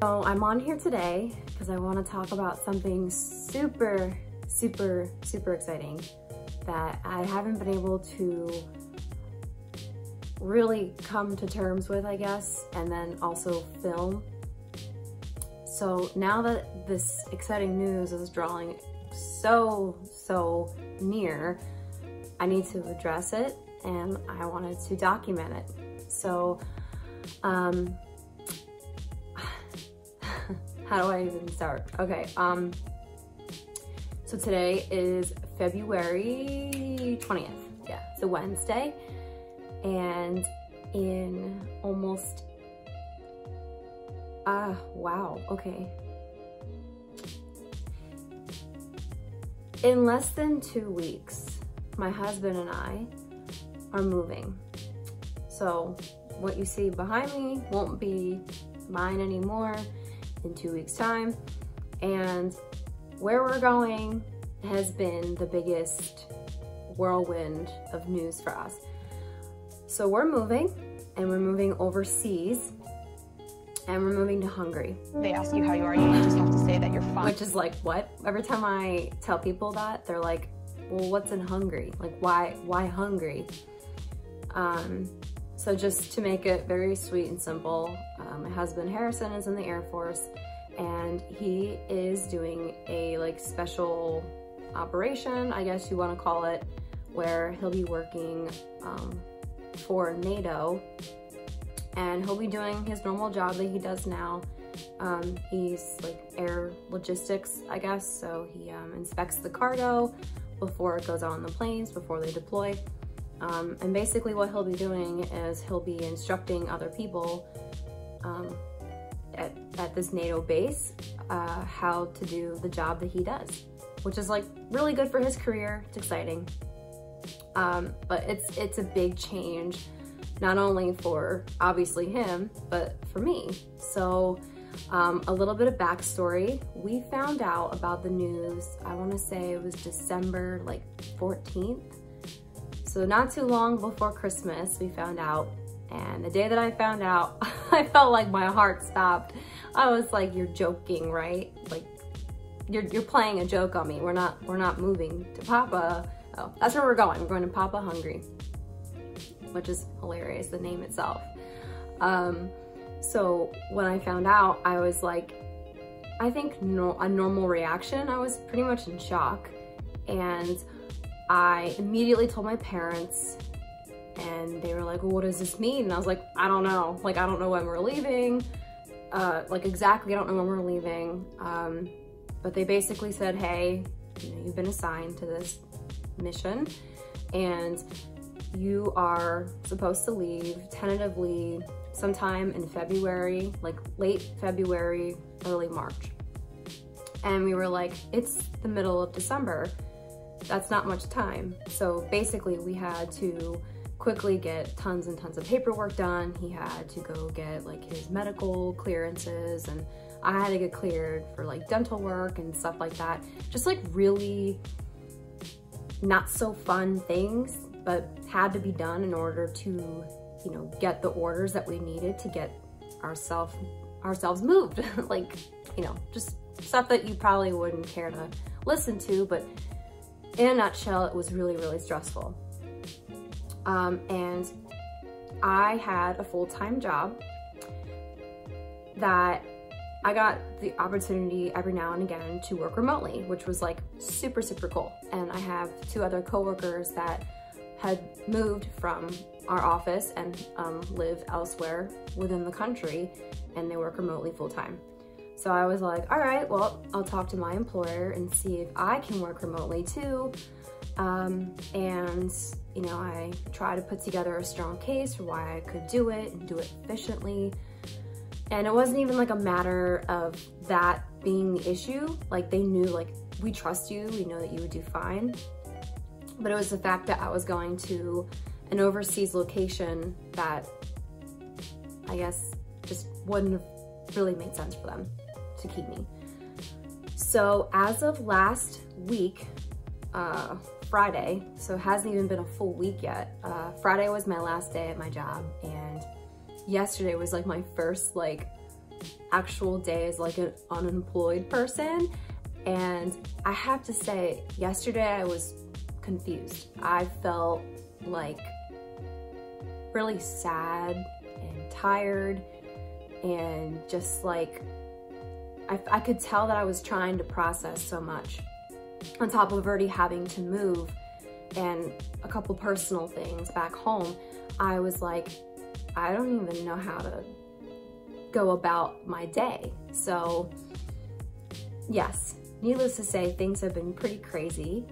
So I'm on here today because I want to talk about something super exciting that I haven't been able to really come to terms with, I guess, and then also film. So now that this exciting news is drawing so near, I need to address it and I wanted to document it. So, how do I even start? Okay, so today is February 20th. Yeah, it's a Wednesday. And in almost, wow, okay. In less than 2 weeks, my husband and I are moving. So what you see behind me won't be mine anymore in 2 weeks' time. And where we're going has been the biggest whirlwind of news for us. So we're moving, and we're moving overseas, and we're moving to Hungary. They ask you how you are, you just have to say that you're fine. Which is like, what? Every time I tell people that, they're like, well, what's in Hungary? Like, why Hungary? So just to make it very sweet and simple, my husband Harrison is in the Air Force, and he is doing a like special operation, I guess you want to call it, where he'll be working for NATO, and he'll be doing his normal job that he does now. He's like air logistics, I guess, so he inspects the cargo before it goes on the planes, before they deploy. And basically what he'll be doing is he'll be instructing other people at this NATO base how to do the job that he does, which is like really good for his career. It's exciting. But it's a big change, not only for obviously him, but for me. So a little bit of backstory. We found out about the news, I want to say it was December like 14th. So not too long before Christmas, we found out. And the day that I found out, I felt like my heart stopped. I was like, you're joking, right? Like, you're playing a joke on me. We're not moving to Papa. Oh, that's where we're going. We're going to Papa, Hungary, which is hilarious, the name itself. So when I found out, I was like, I think a normal reaction. I was pretty much in shock. And I immediately told my parents, and they were like, well, what does this mean? And I was like, I don't know. Like, I don't know when we're leaving. Like exactly, I don't know when we're leaving. But they basically said, hey, you know, you've been assigned to this mission and you are supposed to leave tentatively sometime in February, like late February, early March. And we were like, it's the middle of December. That's not much time. So basically we had to quickly get tons and tons of paperwork done. He had to go get like his medical clearances, and I had to get cleared for like dental work and stuff like that. Just like really not so fun things, but had to be done in order to, you know, get the orders that we needed to get ourselves moved. Like, you know, just stuff that you probably wouldn't care to listen to, but in a nutshell, it was really stressful. And I had a full-time job that I got the opportunity every now and again to work remotely, which was like super cool. And I have 2 other coworkers that had moved from our office and live elsewhere within the country, and they work remotely full-time. So I was like, all right, well, I'll talk to my employer and see if I can work remotely too. And, you know, I try to put together a strong case for why I could do it and do it efficiently. And it wasn't even like a matter of that being the issue. Like, they knew, like, we trust you, we know that you would do fine. But it was the fact that I was going to an overseas location that I guess just wouldn't have really made sense for them to keep me. So as of last week, Friday, so it hasn't even been a full week yet. Friday was my last day at my job, and yesterday was like my first like actual day as like an unemployed person. And I have to say, yesterday I was confused. I felt like really sad and tired, and just like, I could tell that I was trying to process so much on top of already having to move and a couple personal things back home. I was like, I don't even know how to go about my day. So yes, needless to say, things have been pretty crazy.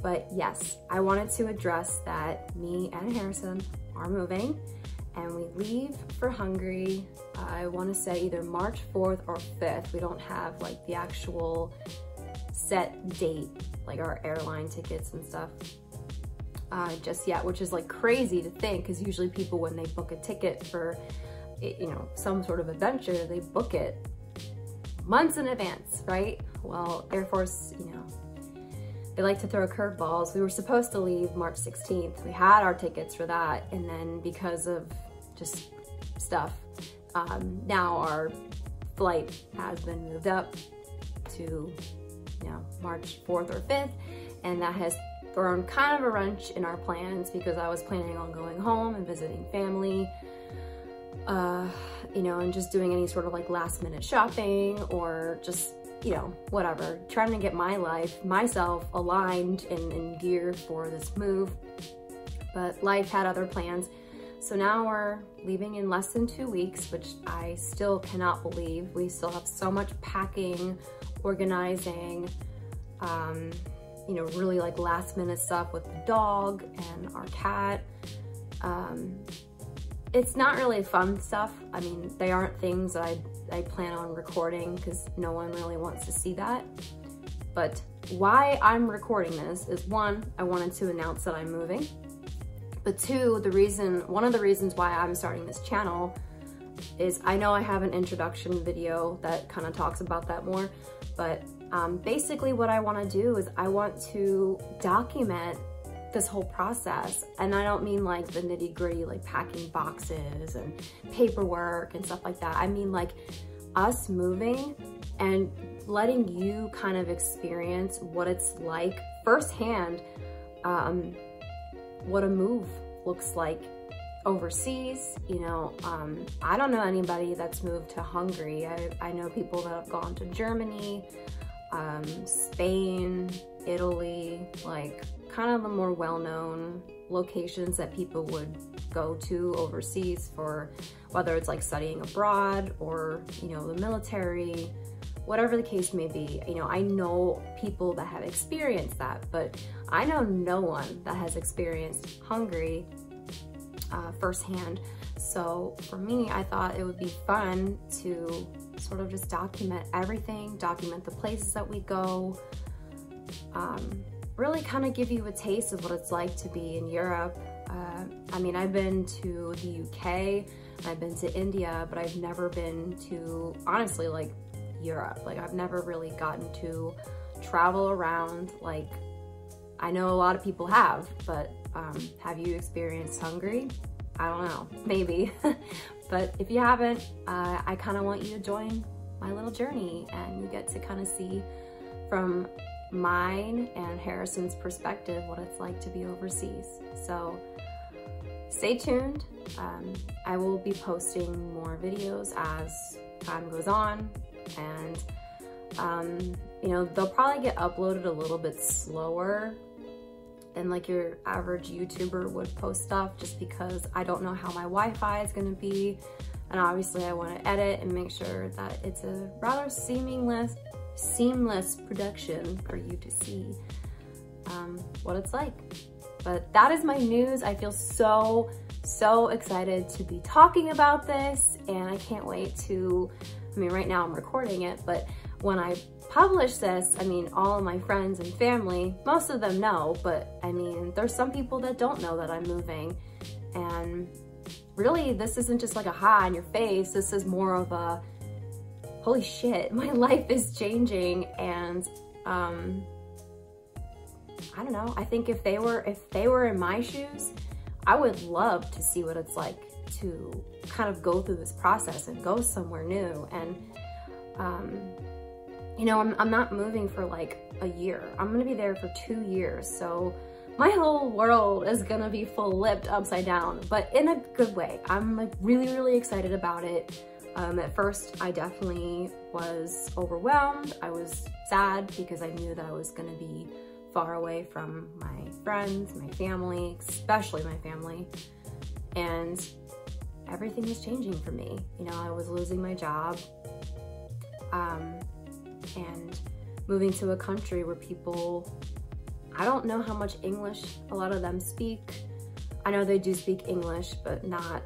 But yes, I wanted to address that me and Harrison are moving, and we leave for Hungary. I want to say either March 4th or 5th. We don't have like the actual set date, like our airline tickets and stuff just yet, which is like crazy to think, because usually people, when they book a ticket for, you know, some sort of adventure, they book it months in advance, right? Well, Air Force, you know, they like to throw curveballs. We were supposed to leave March 16th. We had our tickets for that, and then because of just stuff, now our flight has been moved up to, you know, March 4th or 5th, and that has thrown kind of a wrench in our plans, because I was planning on going home and visiting family, you know, and just doing any sort of like last minute shopping, or just, you know, whatever, trying to get myself aligned and in gear for this move. But life had other plans. So now we're leaving in less than 2 weeks, which I still cannot believe. We still have so much packing, organizing, you know, really like last minute stuff with the dog and our cat. It's not really fun stuff. I mean, they aren't things that I plan on recording, because no one really wants to see that. But why I'm recording this is, one, I wanted to announce that I'm moving. But two, one of the reasons why I'm starting this channel is, I know I have an introduction video that kind of talks about that more, but basically what I want to do is I want to document this whole process. And I don't mean like the nitty gritty, like packing boxes and paperwork and stuff like that. I mean like us moving and letting you kind of experience what it's like firsthand, what a move looks like overseas. You know, I don't know anybody that's moved to Hungary. I know people that have gone to Germany, Spain, Italy, like kind of the more well-known locations that people would go to overseas for, whether it's like studying abroad or, you know, the military, whatever the case may be. You know, I know people that have experienced that, but I know no one that has experienced Hungary firsthand. So for me, I thought it would be fun to sort of just document everything, document the places that we go, really kind of give you a taste of what it's like to be in Europe. I mean, I've been to the UK, I've been to India, but I've never been to, honestly, like Europe. Like I've never really gotten to travel around. Like I know a lot of people have, but have you experienced Hungary? I don't know, maybe. But if you haven't, I kind of want you to join my little journey, and you get to kind of see from mine and Harrison's perspective what it's like to be overseas. So stay tuned. I will be posting more videos as time goes on, and you know, they'll probably get uploaded a little bit slower than like your average YouTuber would post stuff, just because I don't know how my Wi-Fi is going to be, and obviously I want to edit and make sure that it's a rather seamless production for you to see what it's like. But that is my news. I feel so excited to be talking about this, and I can't wait to, I mean, right now I'm recording it, but when I publish this, I mean, all of my friends and family, most of them know, but I mean, there's some people that don't know that I'm moving. And really, this isn't just like a hi on your face. This is more of a, holy shit, my life is changing. And I don't know, I think if they were in my shoes, I would love to see what it's like to kind of go through this process and go somewhere new. And, you know, I'm not moving for like a year. I'm gonna be there for 2 years. So my whole world is gonna be flipped upside down, but in a good way. I'm like really, really excited about it. At first, I definitely was overwhelmed. I was sad because I knew that I was gonna be far away from my friends, my family, especially my family. And everything was changing for me. You know, I was losing my job, and moving to a country where people, I don't know how much English a lot of them speak. I know they do speak English, but not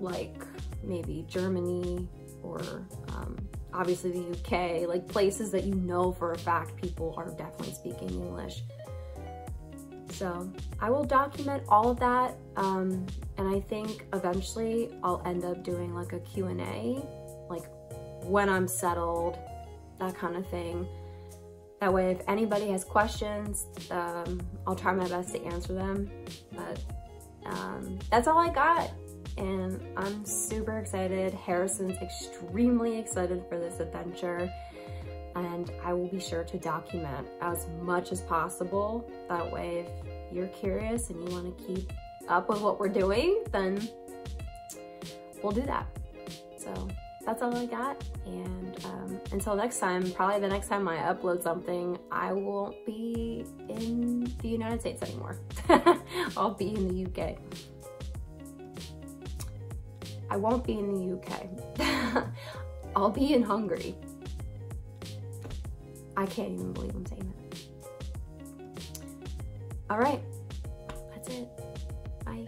like maybe Germany or obviously the UK, like places that you know for a fact people are definitely speaking English. So I will document all of that, and I think eventually I'll end up doing like a Q&A, like when I'm settled, that kind of thing. That way, if anybody has questions, I'll try my best to answer them. But that's all I got. And I'm super excited. Harrison's extremely excited for this adventure. And I will be sure to document as much as possible. That way, if you're curious and you want to keep up with what we're doing, then we'll do that. So that's all I got. And until next time, probably the next time I upload something, I won't be in the United States anymore. I'll be in the UK. I won't be in the UK. I'll be in Hungary. I can't even believe I'm saying that. All right, that's it. Bye.